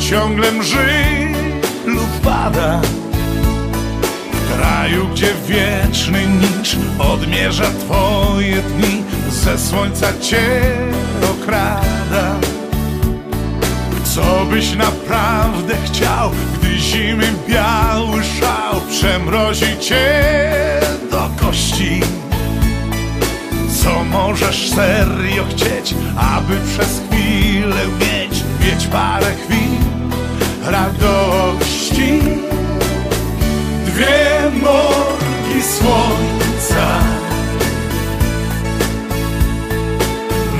ciągle mrzy lub pada. W kraju, gdzie wieczny nicz odmierza twoje dni, ze słońca cię okrada. Co byś naprawdę chciał, gdy zimy biały szał przemrozi cię do kości? Co możesz serio chcieć, aby przez chwilę mieć parę chwil radości? Dwie morgi słońca,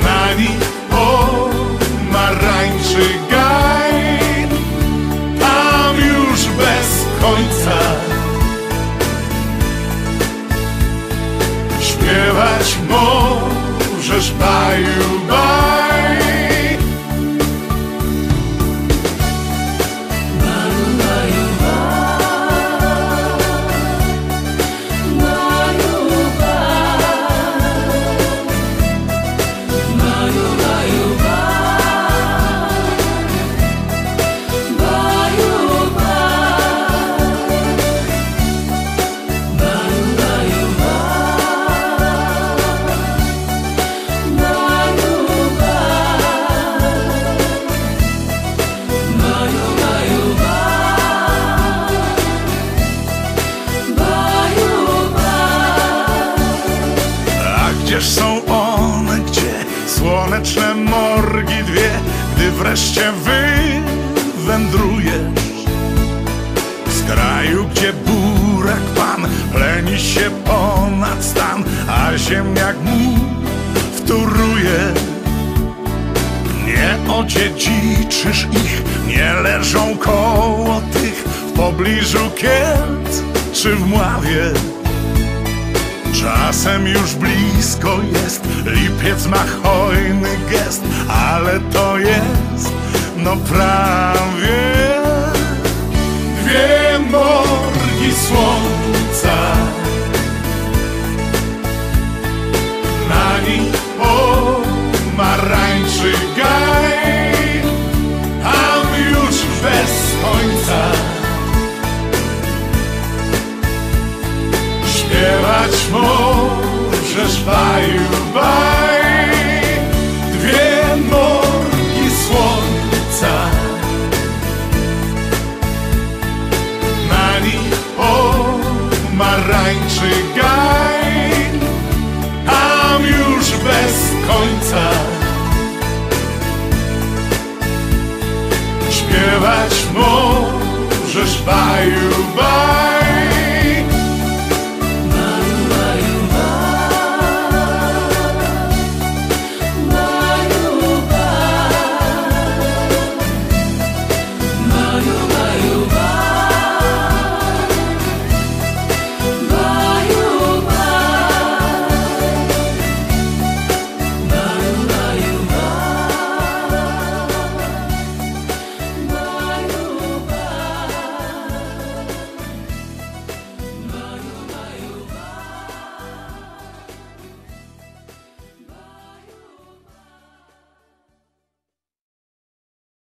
na nich pomarańczy gaj, tam już bez końca śpiewać możesz baju baj. Gdzież są one, gdzie słoneczne morgi dwie, gdy wreszcie wywędrujesz z kraju, gdzie burak pan pleni się ponad stan, a ziemniak mu wtóruje. Nie odziedziczysz ich, nie leżą koło tych w pobliżu Kielc czy w Mławie. Czasem już blisko jest, lipiec ma hojny gest, ale to jest no prawie. Dwie morgi słońca, na nich pomarańczy gaj, tam już bez końca śpiewać możesz baju baj. Dwie morgi słońca, na nich pomarańczy gaj, tam już bez końca śpiewać możesz baju baj.